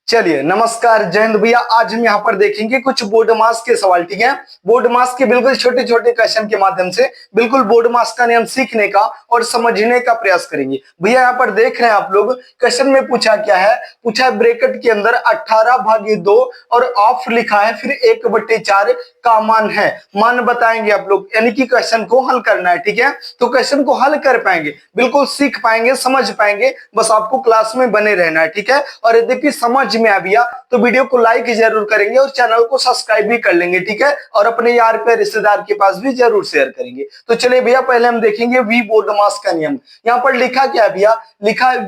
चलिए नमस्कार जय हिंद भैया। आज हम यहाँ पर देखेंगे कुछ बोर्ड मास के सवाल। ठीक है, बोर्ड मास के बिल्कुल छोटे छोटे क्वेश्चन के माध्यम से बिल्कुल बोर्ड मास का नियम सीखने का और समझने का प्रयास करेंगे। भैया यहाँ पर देख रहे हैं आप लोग, क्वेश्चन में पूछा क्या है, पूछा है ब्रैकेट के अंदर 18/2 और ऑफ लिखा है, फिर 1/4 का मान है। मान बताएंगे आप लोग, यानी कि क्वेश्चन को हल करना है। ठीक है, तो क्वेश्चन को हल कर पाएंगे, बिल्कुल सीख पाएंगे, समझ पाएंगे, बस आपको क्लास में बने रहना है। ठीक है, और यदि समझ में आ गया तो वीडियो को लाइक जरूर करेंगे और चैनल को सब्सक्राइब भी कर लेंगे। ठीक है, और अपने यार पे रिश्तेदार के पास भी जरूर शेयर करेंगे। तो चलिए भैया, पहले हम देखेंगे वी बोर्ड मास का नियम। यहाँ पर लिखा क्या है भैया, लिखा है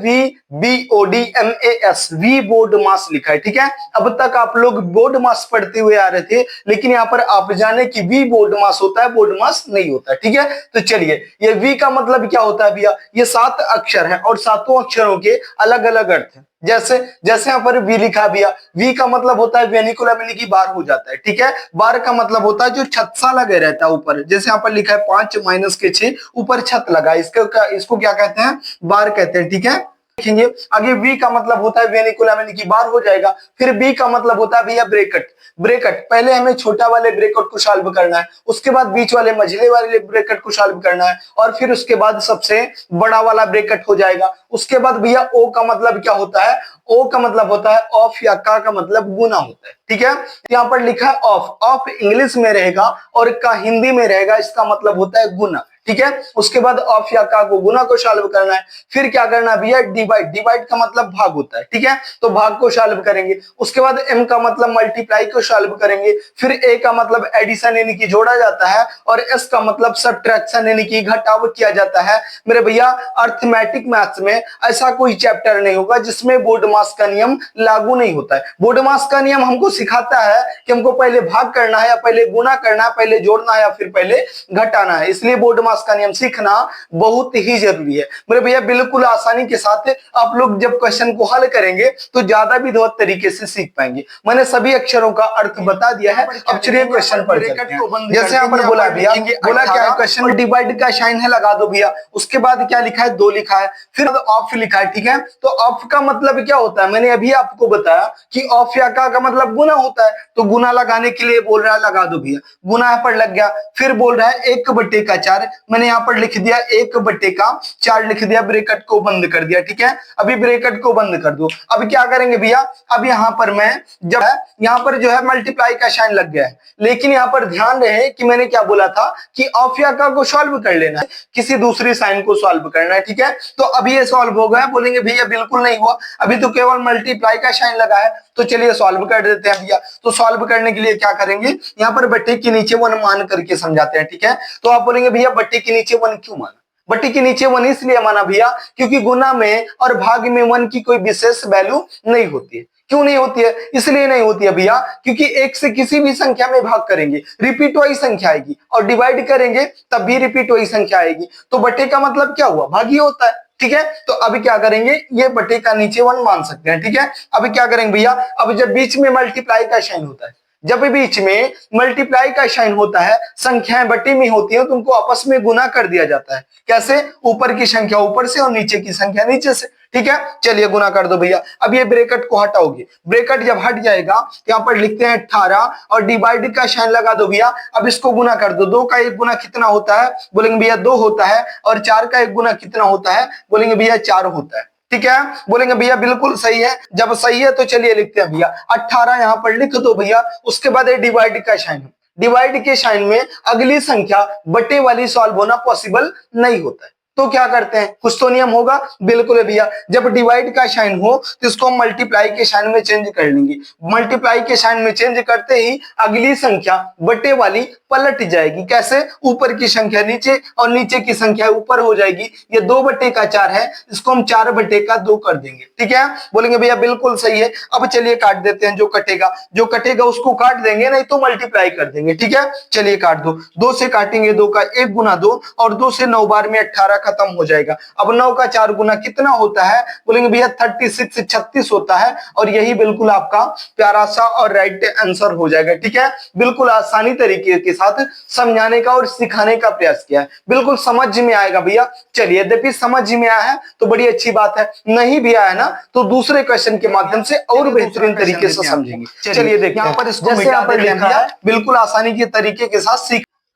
VBODMAS, वी बोर्ड मास लिखा है। ठीक है, अब तक आप लोग बोर्ड मास पढ़ते हुए आ रहे थे, लेकिन यहाँ पर आप जाने कि वी बोर्ड मास होता है, बोर्ड मास नहीं होता। ठीक है, तो चलिए, ये वी का मतलब क्या होता है भैया, ये 7 अक्षर है और 7 अक्षरों के अलग अलग अर्थ है। जैसे जैसे यहाँ पर वी लिखा भैया, वी का मतलब होता है वेनिकुलम, यानी कि बार हो जाता है। ठीक है, बार का मतलब होता है जो छत सा लगे रहता है ऊपर, जैसे यहाँ पर लिखा है 5 - के 6 ऊपर छत लगा, इसको क्या कहते हैं, बार कहते हैं। ठीक है, देखेंगे आगे। वी का मतलब होता है वेनिकुलम, यानी कि बार हो जाएगा। फिर बी का मतलब होता है भैया ब्रैकेट। ब्रैकेट पहले हमें छोटा वाले ब्रैकेट को सॉल्व करना है, उसके बाद बीच वाले मझले वाले ब्रैकेट को सॉल्व करना है, और फिर उसके बाद सबसे बड़ा वाला ब्रैकेट हो जाएगा। उसके बाद भैया ओ का मतलब क्या होता है, ओ का मतलब होता है ऑफ, या का मतलब गुना होता है। ठीक है, यहाँ पर लिखा है ऑफ, ऑफ इंग्लिश में रहेगा और का हिंदी में रहेगा, इसका मतलब होता है गुना। ठीक है, उसके बाद ऑफ या का को गुना को सॉल्व करना है। फिर क्या करना है भैया, डिवाइड, डिवाइड का मतलब भाग होता है। ठीक है, तो भाग को सॉल्व करेंगे। उसके बाद एम का मतलब मल्टीप्लाई को सॉल्व करेंगे। फिर ए का मतलब एडिशन, यानी कि जोड़ा जाता है, और एस का मतलब सब्ट्रैक्शन, यानी कि घटाव किया जाता है। मेरे भैया अर्थमेटिक मैथ्स में ऐसा कोई चैप्टर नहीं होगा जिसमें बोर्ड मास का नियम लागू नहीं होता है। बोर्ड मास का नियम हमको सिखाता है कि हमको पहले भाग करना है या पहले गुना करना है, पहले जोड़ना है या फिर पहले घटाना है। इसलिए बोर्ड मास का नियम सीखना बहुत ही जरूरी है मेरे भैया। बिल्कुल आसानी के साथ आप लोग जब क्वेश्चन को हल करेंगे तो ज्यादा विधिवत तरीके से सीख पाएंगे। मैंने सभी अक्षरों का अर्थ बता दिया है। अब चलिए क्वेश्चन पर चलते हैं। जैसे यहाँ पर बोला भैया, बोला क्या है, क्वेश्चन डिवाइड का साइन है, लगा दो भैया। उसके बाद क्या लिखा है, 2 लिखा है, फिर ऑफ लिखा है। ठीक है, तो ऑफ का मतलब क्या होता है, मैंने अभी आपको बताया कि ऑफ या का मतलब गुना होता है। तो गुना लगाने के लिए बोल रहा है, लगा दो भैया, गुना यहाँ पर लग गया। फिर बोल रहा है 1/4, मैंने यहाँ पर लिख दिया 1/4 लिख दिया, ब्रैकेट को बंद कर दिया। ठीक है, अभी ब्रैकेट को बंद कर दो। अब क्या करेंगे भैया, अब यहाँ पर मैं जब है, यहाँ पर जो है मल्टीप्लाई का साइन लग गया है, लेकिन यहाँ पर ध्यान रहे कि मैंने क्या बोला था कि ऑफ या का को सॉल्व कर लेना है, किसी दूसरी साइन को सॉल्व करना है। ठीक है, तो अभी ये सॉल्व हो गया। बोलेंगे भैया बिल्कुल नहीं हुआ, अभी तो केवल मल्टीप्लाई का साइन लगा है। तो चलिए सॉल्व कर देते हैं भैया। तो सॉल्व करने के लिए क्या करेंगे, यहाँ पर बट्टे के नीचे 1 मान करके समझाते हैं। ठीक है, तो आप बोलेंगे भैया बट्टे के नीचे 1 क्यों माना, बट्टे के नीचे 1 इसलिए माना भैया क्योंकि गुना में और भाग में 1 की कोई विशेष वैल्यू नहीं होती है। क्यों नहीं होती है, इसलिए नहीं होती है भैया क्योंकि 1 से किसी भी संख्या में भाग करेंगे रिपीट वही संख्या आएगी, और डिवाइड करेंगे तब भी रिपीट वही संख्या आएगी। तो बट्टे का मतलब क्या हुआ, भाग ही होता है। ठीक है, तो अभी क्या करेंगे, ये बट्टे का नीचे 1 मान सकते हैं। ठीक है, अभी क्या करेंगे भैया, अब जब बीच में मल्टीप्लाई का साइन होता है, जब बीच में मल्टीप्लाई का साइन होता है, संख्याएं बट्टे में होती हैं, तो उनको आपस में गुना कर दिया जाता है। कैसे, ऊपर की संख्या ऊपर से और नीचे की संख्या नीचे से। ठीक है, चलिए गुना कर दो भैया। अब ये ब्रैकेट को हटाओगे, ब्रैकेट जब हट जाएगा तो यहाँ पर लिखते हैं 18 और डिवाइड का साइन लगा दो भैया। अब इसको गुना कर दो, 2 का 1 गुना कितना होता है, बोलेंगे भैया 2 होता है, और 4 का 1 गुना कितना होता है, बोलेंगे भैया 4 होता है। ठीक है, बोलेंगे भैया बिल्कुल सही है। जब सही है तो चलिए लिखते हैं भैया 18 यहाँ पर लिख दो भैया। उसके बाद डिवाइड का साइन, डिवाइड के साइन में अगली संख्या बटे वाली सॉल्व होना पॉसिबल नहीं होता है। तो क्या करते हैं, कुछ तो नियम होगा, बिल्कुल है भैया। जब डिवाइड का साइन हो तो इसको हम मल्टीप्लाई के साइन में चेंज कर लेंगे। मल्टीप्लाई के साइन में चेंज करते ही अगली संख्या बटे वाली पलट जाएगी। कैसे, ऊपर की संख्या नीचे और नीचे की संख्या ऊपर हो जाएगी। ये 2/4 है, इसको हम 4/2 कर देंगे। ठीक है, बोलेंगे भैया बिल्कुल सही है। अब चलिए काट देते हैं, जो कटेगा उसको काट देंगे, नहीं तो मल्टीप्लाई कर देंगे। ठीक है, चलिए काट दो, 2 से काटेंगे, 2 का 1 गुना 2, और 2 से 9 बार में 18 का खत्म हो जाएगा। अब 9 का 4 गुना कितना होता है, बोलेंगे भैया 36, 36 होता है। और यही बिल्कुल आपका प्यारा सा और राइट आंसर हो जाएगा। ठीक है, बिल्कुल आसानी तरीके के साथ समझाने का और सिखाने का प्रयास किया है, बिल्कुल समझ में आएगा भैया। चलिए, यद्यपि समझ में आया है तो बड़ी अच्छी बात है, नहीं भी आया ना तो दूसरे क्वेश्चन के माध्यम से और बेहतरीन तरीके से समझेंगे। चलिए देखिए, यहाँ पर इसको मिटा देते हैं, बिल्कुल आसानी के तरीके के साथ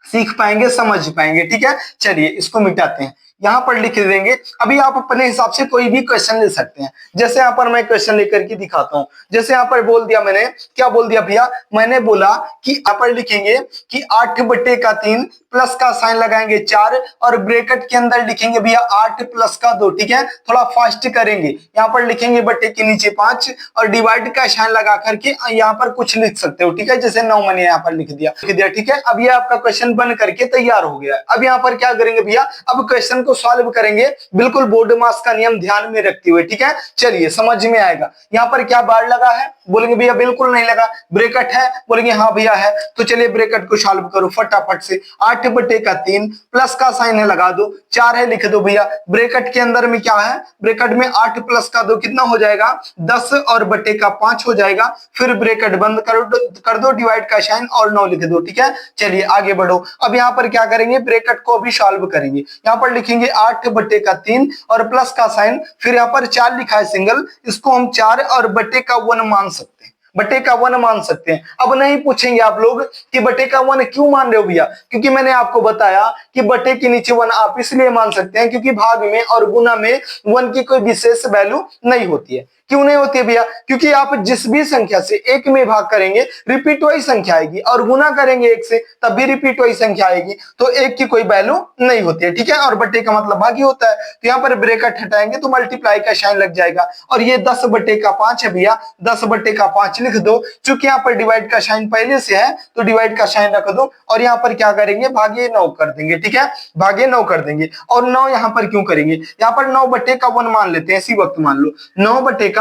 सीख पाएंगे, समझ पाएंगे। ठीक है, चलिए इसको मिटाते हैं, यहाँ पर लिख देंगे। अभी आप अपने हिसाब से कोई भी क्वेश्चन ले सकते हैं। जैसे यहाँ पर मैं क्वेश्चन लेकर के दिखाता हूँ। जैसे यहाँ पर बोल दिया मैंने, क्या बोल दिया भैया, मैंने बोला कि यहाँ पर लिखेंगे कि 8/3 प्लस का साइन लगाएंगे 4 और ब्रैकेट के अंदर लिखेंगे भैया 8 प्लस का 2। ठीक है, थोड़ा फास्ट करेंगे। यहाँ पर लिखेंगे बट्टे के नीचे 5 और डिवाइड का साइन लगा करके यहाँ पर कुछ लिख सकते हो। ठीक है, जैसे 9 मैंने यहाँ पर लिख दिया। ठीक है, अब ये आपका क्वेश्चन बन करके तैयार हो गया। अब यहाँ पर क्या करेंगे भैया, अब क्वेश्चन को सॉल्व करेंगे बिल्कुल बोर्ड मास का नियम ध्यान में रखते हुए। ठीक है, चलिए समझ में आएगा। यहाँ पर क्या बार लगा है, बोलेंगे भैया बिल्कुल नहीं लगा। ब्रैकेट है, बोलेंगे हाँ भैया है। तो चलिए ब्रैकेट को सॉल्व करो फटाफट से। 8/3 प्लस का साइन है लगा दो, 4 है लिख दो भैया। ब्रैकेट के अंदर में क्या है, ब्रैकेट में 8 प्लस का 2 कितना हो जाएगा, 10 और बटे का 5 हो जाएगा। फिर ब्रैकेट बंद कर दो, डिवाइड का साइन और 9 लिख दो। ठीक है, चलिए आगे बढ़ो। अब यहाँ पर क्या करेंगे, ब्रैकेट को भी सॉल्व करेंगे। यहाँ पर लिखेंगे 8/3 और प्लस का साइन, फिर यहाँ पर 4 लिखा है सिंगल, इसको हम 4 और बटे का 1 मान सकते हैं। बटे का 1 मान सकते हैं। अब नहीं पूछेंगे आप लोग कि बटे का 1 क्यों मान रहे हो भैया, क्योंकि मैंने आपको बताया कि बटे के नीचे 1 आप इसलिए मान सकते हैं क्योंकि भाग में और गुना में 1 की कोई विशेष वैल्यू नहीं होती है। क्यों नहीं होती है भैया, क्योंकि आप जिस भी संख्या से 1 में भाग करेंगे रिपीट वही संख्या आएगी, और गुना करेंगे 1 से तब भी रिपीट वही संख्या आएगी। तो 1 की कोई वैल्यू नहीं होती है। ठीक है, और बटे का मतलब भाग ही होता है। तो यहाँ पर ब्रैकेट हटाएंगे तो मल्टीप्लाई का साइन लग जाएगा। और ये 10/5 है भैया, 10/5 लिख दो। चूंकि यहाँ पर डिवाइड का साइन पहले से है तो डिवाइड का साइन रख दो, और यहाँ पर क्या करेंगे, भागे 9 कर देंगे। ठीक है, भागे 9 कर देंगे। और 9 यहाँ पर क्यों करेंगे, यहाँ पर 9/1 मान लेते हैं, इसी वक्त मान लो 9/1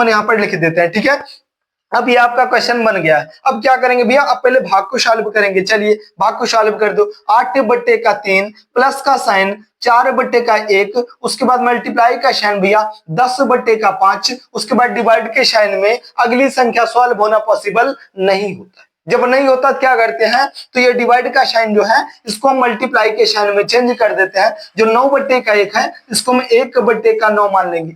यहाँ पर लिख देते हैं। ठीक है, अब ये आपका क्वेश्चन बन गया है। अब क्या करेंगे भैया, अब पहले भाग को सॉल्व करेंगे। चलिए भाग को सॉल्व कर दो। 8/3 प्लस का साइन 4/1, उसके बाद मल्टीप्लाई का साइन भैया 10/5, उसके बाद डिवाइड के साइन में अगली संख्या सॉल्व होना पॉसिबल नहीं होता। जब नहीं होता क्या करते हैं, तो ये डिवाइड का साइन जो है इसको हम मल्टीप्लाई के साइन में चेंज कर देते हैं। जो 9/1 है इसको हम 1/9 मान लेंगे।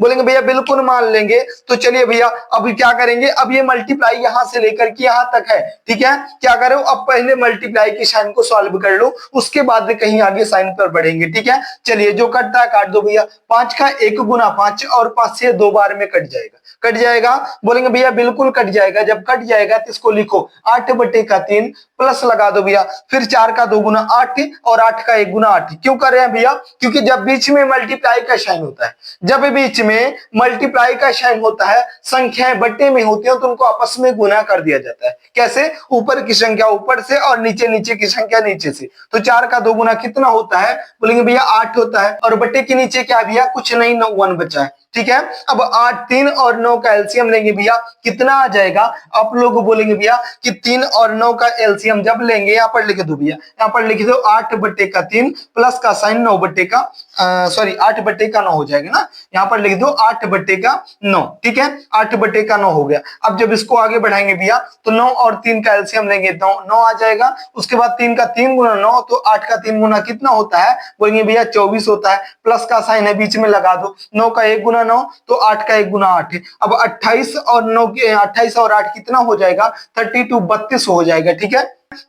बोलेंगे भैया बिल्कुल मान लेंगे। तो चलिए भैया अभी क्या करेंगे, अब ये मल्टीप्लाई यहां से लेकर के यहां तक है। ठीक है, क्या करो, अब पहले मल्टीप्लाई के साइन को सॉल्व कर लो, उसके बाद कहीं आगे साइन पर बढ़ेंगे। ठीक है, चलिए जो कटता है काट दो भैया। 5 का 1 गुना 5 और 5 से 2 बार में कट जाएगा। बोलेंगे भैया बिल्कुल कट जाएगा। जब कट जाएगा तो इसको लिखो 8/3 प्लस लगा दो भैया, फिर 4 का 2 गुना 8 और 8 का 1 गुना 8। क्यों कर रहे हैं भैया, क्योंकि जब बीच में मल्टीप्लाई का साइन होता है, जब बीच में मल्टीप्लाई का साइन होता है, संख्याएं बट्टे में होती हैं तो उनको आपस में गुना कर दिया जाता है। कैसे, ऊपर की संख्या ऊपर से और नीचे की संख्या नीचे से। तो 4 का 2 गुना कितना होता है, बोलेंगे भैया 8 होता है, और बट्टे के नीचे क्या भैया, कुछ नहीं, 1 बचा है। ठीक है, अब 8, 3 और 9 का एलसीएम लेंगे भैया, कितना आ जाएगा, आप लोग बोलेंगे भैया कि 3 और 9 का एलसीएम जब लेंगे, यहाँ पर लिख दो भैया, यहाँ पर लिख दो 8/3 प्लस का साइन 8/9 हो जाएगा ना, यहाँ पर लिख दो 8/9। ठीक है, 8/9 हो गया। अब जब इसको आगे बढ़ाएंगे भैया तो 9 और 3 का एलसीएम लेंगे, 9 आ जाएगा। उसके बाद 3 का 3 गुना 9, तो 8 का 3 गुना कितना होता है, बोलेंगे भैया 24 होता है। प्लस का साइन है बीच में लगा दो, 9 का 1 गुना 9 तो 8 का 1 गुना 8 है। अब 28 और 8 कितना हो जाएगा, 32, 32 हो जाएगा। ठीक है,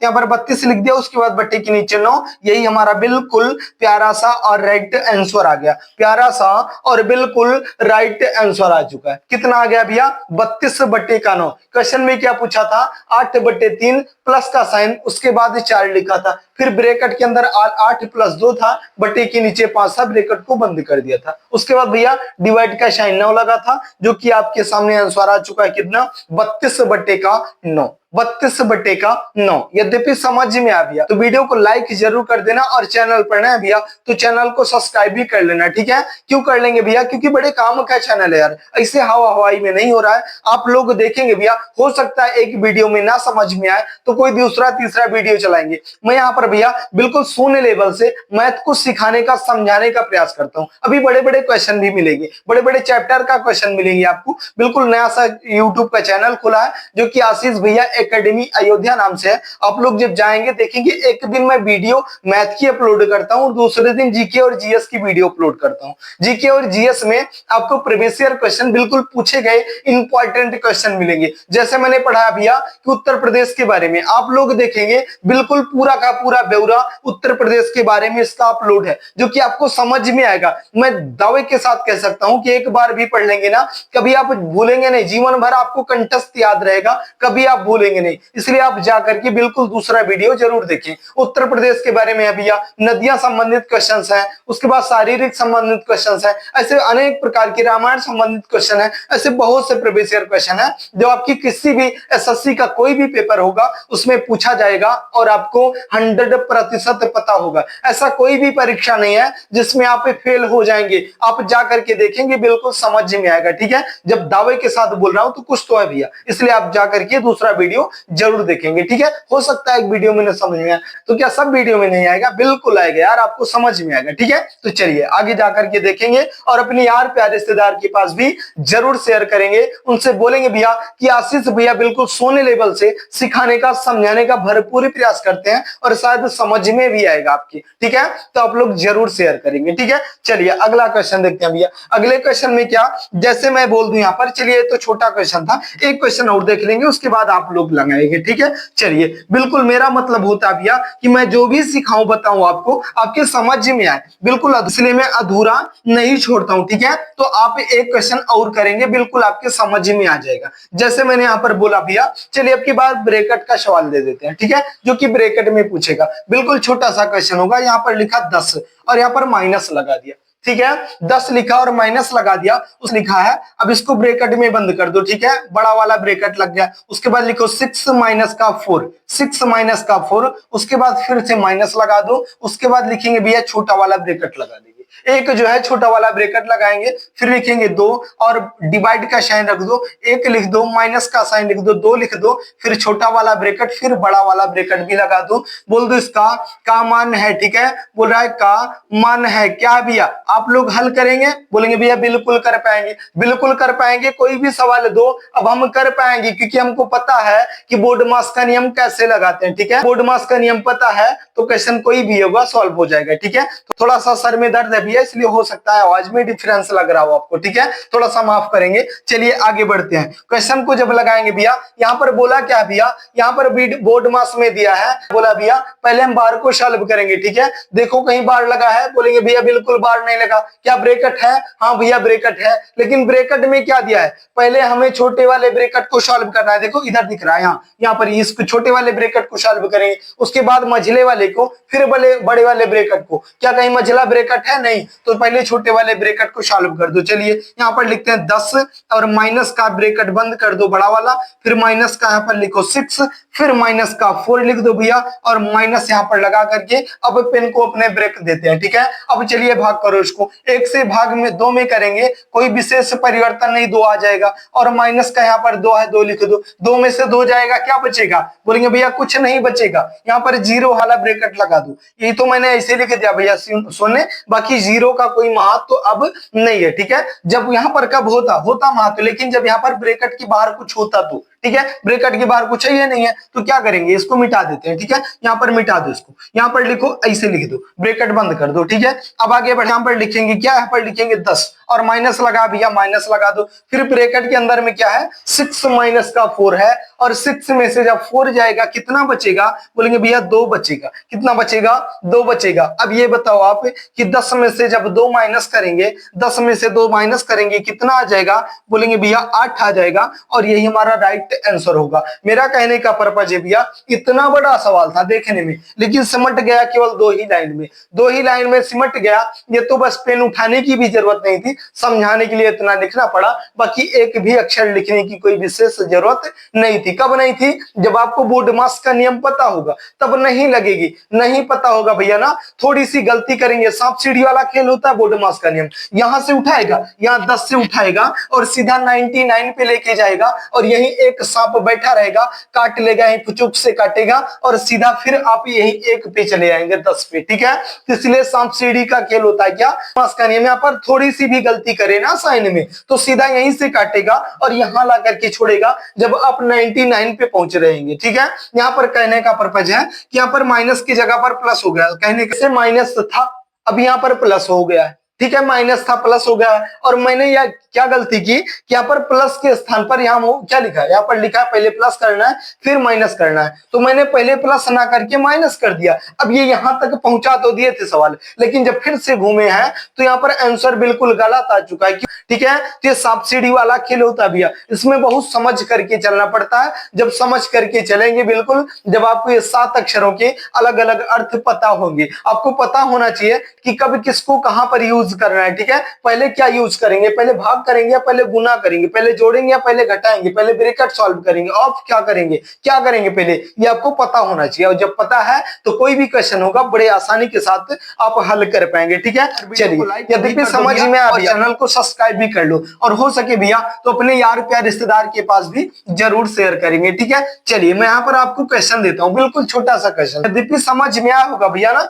यहाँ पर 32 लिख दिया, उसके बाद बट्टे के नीचे 9। यही हमारा बिल्कुल प्यारा सा और राइट आंसर आ गया। प्यारा सा और बिल्कुल राइट आंसर आ चुका है। कितना आ गया भैया, 32/9। क्वेश्चन में क्या पूछा था, 8/3 प्लस का साइन, उसके बाद 4 लिखा था, फिर ब्रैकेट के अंदर 8 + 2 था, बट्टे के नीचे 5 था, ब्रैकेट को बंद कर दिया था। उसके बाद भैया डिवाइड का साइन 9 लगा था, जो कि आपके सामने आंसर आ चुका है कितना, 32/9। 32/9। यद्यपि समझ में आ गया तो वीडियो को लाइक जरूर कर देना, और चैनल पर नया भैया तो चैनल को सब्सक्राइब भी कर लेना, ठीक है। क्यों कर लेंगे भैया? क्योंकि बड़े काम का चैनल है यार, ऐसे हवा हवाई में नहीं हो रहा है। आप लोग देखेंगे भैया, हो सकता है एक वीडियो में ना समझ में आए तो कोई दूसरा तीसरा वीडियो चलाएंगे। मैं यहाँ पर भैया बिल्कुल शून्य लेवल से मैथ को सिखाने का, समझाने का प्रयास करता हूँ। अभी बड़े बड़े क्वेश्चन भी मिलेंगे, बड़े बड़े चैप्टर का क्वेश्चन मिलेंगे आपको। बिल्कुल नया सा यूट्यूब का चैनल खुला है जो कि आशीष भैया एकेडमी अयोध्या नाम से है। आप लोग जब जाएंगे देखेंगे, एक दिन मैं वीडियो मैथ की अपलोड करता हूँ, दूसरे दिन जीके और जीएस की वीडियो अपलोड करता हूँ। जीके और जीएस में आपको प्रीवियस ईयर क्वेश्चन, बिल्कुल पूछे गए इंपॉर्टेंट क्वेश्चन मिलेंगे। जैसे मैंने पढ़ा भैया कि उत्तर प्रदेश के बारे में, आप लोग देखेंगे बिल्कुल पूरा का पूरा ब्यौरा उत्तर प्रदेश के बारे में इसका अपलोड है, जो कि आपको समझ में आएगा। मैं दावे के साथ कह सकता हूं कि एक बार भी पढ़ लेंगे ना, कभी आप भूलेंगे नहीं, जीवन भर आपको कंठस्थ याद रहेगा, कभी आप भूलेंगे नहीं। इसलिए आप जाकर के बिल्कुल दूसरा वीडियो जरूर देखें। उत्तर प्रदेश के बारे में है भैया, नदियां संबंधित क्वेश्चन है, उसके बाद शारीरिक संबंधित क्वेश्चन है, ऐसे अनेक प्रकार के रामायण संबंधित क्वेश्चन है, ऐसे बहुत से प्रीवियस ईयर क्वेश्चन है जो आपकी किसी भी एसएससी का कोई भी पेपर होगा उसमें पूछा जाएगा और आपको 100% पता होगा। ऐसा कोई भी परीक्षा नहीं है जिसमें आप फेल हो जाएंगे। आप जा करके देखेंगे बिल्कुल समझ में आएगा, ठीक है। जब दावे के साथ बोल रहा हूं तो कुछ तो है भैया, इसलिए आप जा करके दूसरा वीडियो जरूर देखेंगे, ठीक है। हो सकता है एक वीडियो में न समझ में आए, तो क्या सब वीडियो में नहीं आएगा? बिल्कुल आएगा यार, आपको समझ में आएगा, ठीक है। तो चलिए आगे जाकर के देखेंगे और अपने यार प्यारे रिश्तेदार के पास भी जरूर शेयर करेंगे। उनसे बोलेंगे भैया कि आशीष भैया बिल्कुल सोने लेवल से सिखाने का, समझाने का भरपूर प्रयास करते हैं और शायद समझ में भी आएगा आपकी, ठीक है। तो आप लोग जरूर शेयर करेंगे, ठीक है। चलिए अगला क्वेश्चन देखते हैं भैया। अगले क्वेश्चन में क्या, जैसे मैं बोल दूं यहाँ पर, चलिए तो छोटा क्वेश्चन था, एक क्वेश्चन और देख लेंगे, उसके बाद आप लोग लगाएंगे, ठीक है। चलिए, बिल्कुल मेरा मतलब होता है भैया कि मैं जो भी सिखाऊं बताऊं आपको, आपके समझ में आए, बिल्कुल, इसलिए मैं अधूरा नहीं छोड़ता हूं, ठीक है। तो आप एक क्वेश्चन और करेंगे, बिल्कुल आपके समझ में आ जाएगा। जैसे मैंने यहाँ पर बोला भैया, चलिए अब की बार ब्रैकेट का सवाल दे देते हैं, ठीक है, जो कि ब्रैकेट में पूछेगा। बिल्कुल छोटा सा क्वेश्चन होगा, यहाँ पर लिखा 10 और यहाँ पर माइनस लगा दिया, ठीक है। 10 लिखा और माइनस लगा दिया, उस लिखा है, अब इसको ब्रैकेट में बंद कर दो, ठीक है, बड़ा वाला ब्रैकेट लग गया। उसके बाद लिखो 6 माइनस का 4, 6 माइनस का 4, उसके बाद फिर से माइनस लगा दो, उसके बाद लिखेंगे भैया छोटा वाला ब्रैकेट लगा देंगे, एक जो है छोटा वाला ब्रैकेट लगाएंगे, फिर लिखेंगे 2 और डिवाइड का साइन रख दो, 1 लिख दो, माइनस का साइन लिख दो, 2 लिख दो, फिर छोटा वाला ब्रैकेट, फिर बड़ा वाला ब्रैकेट भी लगा दो। बोल दो इसका का मान है, ठीक है, बोल रहा है का मान है क्या भैया। आप लोग हल करेंगे, बोलेंगे भैया बिल्कुल कर पाएंगे, बिल्कुल कर पाएंगे, कोई भी सवाल दो अब हम कर पाएंगे, क्योंकि हमको पता है कि बोर्ड मास का नियम कैसे लगाते हैं, ठीक है। बोर्ड मास का नियम पता है तो क्वेश्चन कोई भी होगा सॉल्व हो जाएगा, ठीक है। तो थोड़ा सा सर में दर्द है भैया, इसलिए हो सकता है आवाज में डिफरेंस लग रहा हो आपको, ठीक है, थोड़ा सा माफ करेंगे। चलिए आगे बढ़ते हैं। क्वेश्चन को जब लगाएंगे भैया, यहाँ पर बोला क्या भैया, यहाँ पर बोर्ड मास में दिया है, बोला भैया पहले हम बार को सॉल्व करेंगे, ठीक है। देखो कहीं बार लगा है, बोलेंगे भैया बिल्कुल बार नहीं लगा। क्या ब्रैकेट है? हाँ भैया ब्रैकेट है, लेकिन ब्रैकेट में क्या दिया है, पहले हमें छोटे वाले ब्रैकेट को सॉल्व करना है। देखो इधर दिख रहा है, यहाँ पर इस छोटे वाले ब्रैकेट को सॉल्व करेंगे, उसके बाद मझले वाले को, फिर बड़े वाले ब्रैकेट को। क्या कहीं मझला ब्रैकेट है? नहीं, तो पहले छोटे वाले ब्रैकेट को सॉल्व कर दो। चलिए यहाँ पर लिखते हैं 10 और माइनस का ब्रैकेट बंद कर दो बड़ा वाला, फिर माइनस का यहाँ पर लिखो 6, फिर माइनस का 4 लिख दो भैया और माइनस यहाँ पर लगा करके अब पेन को अपने ब्रेक देते हैं, ठीक है। अब चलिए भाग करो इसको, 1 से भाग में 2 में करेंगे, कोई विशेष परिवर्तन नहीं, 2 आ जाएगा और माइनस का यहाँ पर 2 है, 2 लिख दो, 2 में से 2 जाएगा, क्या बचेगा? बोलेंगे भैया कुछ नहीं बचेगा, यहाँ पर 0 वाला ब्रैकेट लगा दो। ये तो मैंने ऐसे लिख दिया भैया सोने, बाकी 0 का कोई महत्व तो अब नहीं है, ठीक है। जब यहाँ पर कब होता महत्व, लेकिन जब यहाँ पर ब्रैकेट के बाहर कुछ होता तो, ठीक है, ब्रैकेट के बाहर कुछ है नहीं है तो क्या करेंगे, इसको मिटा देते हैं, ठीक है। यहाँ पर मिटा दो इसको, यहाँ पर लिखो ऐसे लिख दो, ब्रैकेट बंद कर दो, ठीक है। अब आगे बढ़े, यहाँ पर लिखेंगे क्या, यहाँ पर लिखेंगे 10 और माइनस लगा भैया, माइनस लगा दो, फिर ब्रैकेट के अंदर में क्या है, 6 माइनस का 4 है और 6 में से जब 4 जाएगा कितना बचेगा? बोलेंगे भैया 2 बचेगा। कितना बचेगा? 2 बचेगा। अब ये बताओ आप कि 10 में से जब 2 माइनस करेंगे, 10 में से 2 माइनस करेंगे कितना आ जाएगा? बोलेंगे भैया 8 आ जाएगा और यही हमारा राइट करेक्ट आंसर होगा। मेरा कहने का पर्पज है भैया, इतना बड़ा सवाल था देखने में, लेकिन सिमट गया केवल 2 ही लाइन में, 2 ही लाइन में सिमट गया। ये तो बस पेन उठाने की भी जरूरत नहीं थी, समझाने के लिए इतना लिखना पड़ा, बाकी एक भी अक्षर लिखने की कोई विशेष जरूरत नहीं थी। कब नहीं थी? जब आपको बोर्ड मास का नियम पता होगा, तब नहीं लगेगी। नहीं पता होगा भैया ना, थोड़ी सी गलती करेंगे, सांप सीढ़ी वाला खेल होता है बोर्ड मास का नियम। यहां से उठाएगा, यहां 10 से उठाएगा और सीधा 99 पे लेके जाएगा, और यही एक सांप बैठा रहेगा, काट लेगा, यही फुचुक से काटेगा और सीधा फिर आप यही 1 पे चले आएंगे 10 पे। ठीक है, तो इसलिए सांप सीढ़ी का खेल होता है क्या, मास का नियम। यहाँ पर थोड़ी सी भी गलती करे ना साइन में, तो सीधा यहीं से काटेगा और यहां ला करके छोड़ेगा जब आप 99 पे पहुंच रहेंगे। ठीक है, यहाँ पर कहने का पर्पज है कि यहाँ पर माइनस की जगह पर प्लस हो गया, कहने से माइनस था, अब यहाँ पर प्लस हो गया है। ठीक है, माइनस था प्लस हो गया है, और मैंने यह क्या गलती की कि यहाँ पर प्लस के स्थान पर यहाँ क्या लिखा है, यहाँ पर लिखा है पहले प्लस करना है फिर माइनस करना है, तो मैंने पहले प्लस ना करके माइनस कर दिया। अब ये यहाँ तक पहुंचा तो दिए थे सवाल, लेकिन जब फिर से घूमे हैं तो यहाँ पर आंसर बिल्कुल गलत आ चुका है। ठीक है, तो ये सांप सीढ़ी वाला खेल होता है भैया, इसमें बहुत समझ करके चलना पड़ता है। जब समझ करके चलेंगे बिल्कुल, जब आपको ये 7 अक्षरों के अलग अलग अर्थ पता होंगे, आपको पता होना चाहिए कि कब किसको कहां पर यूज करना है। ठीक है, पहले क्या यूज करेंगे, पहले भाग करेंगे या पहले गुना करेंगे, पहले जोड़ेंगे या पहले घटाएंगे, पहले ब्रैकेट सॉल्व करेंगे, ऑफ क्या करेंगे, क्या करेंगे पहले, ये आपको पता होना चाहिए। और जब पता है तो कोई भी क्वेश्चन होगा बड़े आसानी के साथ आप हल कर पाएंगे। ठीक है, चलिए, यदि समझ में आ गया, चैनल को सब्सक्राइब भी कर लो, और हो सके भैया तो अपने यार प्यार रिश्तेदार के पास भी जरूर शेयर करेंगे। ठीक है, चलिए मैं यहाँ पर आपको क्वेश्चन देता हूँ, बिल्कुल छोटा सा क्वेश्चन, यदि समझ में आया होगा भैया ना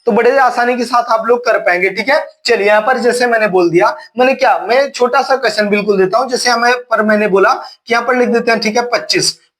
तो बड़े आसानी के साथ आप लोग कर पाएंगे। ठीक है, चलिए यहाँ पर जैसे मैंने बोल दिया, मैं छोटा सा क्वेश्चन बिल्कुल देता हूं, जैसे मैंने बोला कि यहाँ पर लिख देते हैं। ठीक है,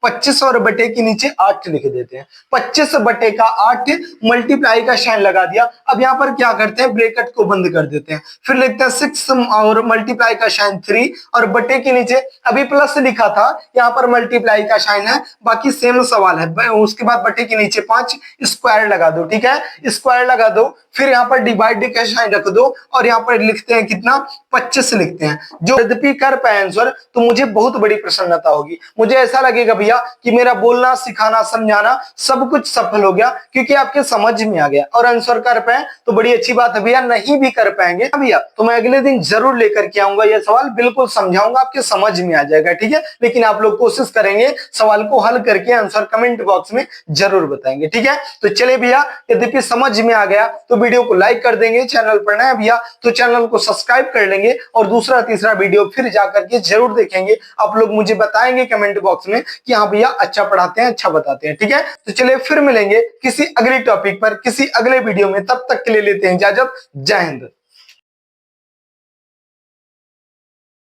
25 और बटे के नीचे 8 लिख देते हैं, 25 बटे का 8 मल्टीप्लाई का साइन लगा दिया। अब यहाँ पर क्या करते हैं, ब्रैकेट को बंद कर देते हैं, फिर लिखते हैं 6 और मल्टीप्लाई का साइन 3 और बटे के नीचे अभी प्लस लिखा था, यहाँ पर मल्टीप्लाई का साइन है, बाकी सेम सवाल है। उसके बाद बटे के नीचे 5 स्क्वायर लगा दो। ठीक है, स्क्वायर लगा दो, फिर यहाँ पर डिवाइड का साइन रख दो और यहाँ पर लिखते हैं कितना, 25 लिखते हैं। जो यद्यपि कर पाए आंसर तो मुझे बहुत बड़ी प्रसन्नता होगी, मुझे ऐसा लगेगा भैया कि मेरा बोलना सिखाना समझाना सब कुछ सफल हो गया, क्योंकि आपके समझ में आ गया और आंसर कर पाए तो बड़ी अच्छी बात है भैया। नहीं भी कर पाएंगे भैया तो मैं अगले दिन जरूर लेकर के आऊंगा, यह सवाल बिल्कुल समझाऊंगा, आपके समझ में आ जाएगा। ठीक है, लेकिन आप लोग कोशिश करेंगे सवाल को हल करके आंसर कमेंट बॉक्स में जरूर बताएंगे। ठीक है, तो चले भैया, यद्यपि समझ में आ गया तो वीडियो को लाइक कर देंगे, चैनल पर नया भैया तो चैनल को सब्सक्राइब कर लेंगे, और दूसरा तीसरा वीडियो फिर जाकर के जरूर देखेंगे। आप लोग मुझे बताएंगे कमेंट बॉक्स में कि हाँ भैया अच्छा पढ़ाते हैं, अच्छा बताते हैं। ठीक है, तो चलिए फिर मिलेंगे किसी अगले टॉपिक पर किसी अगले वीडियो में, तब तक के लिए लेते हैं इजाजत। जय हिंद।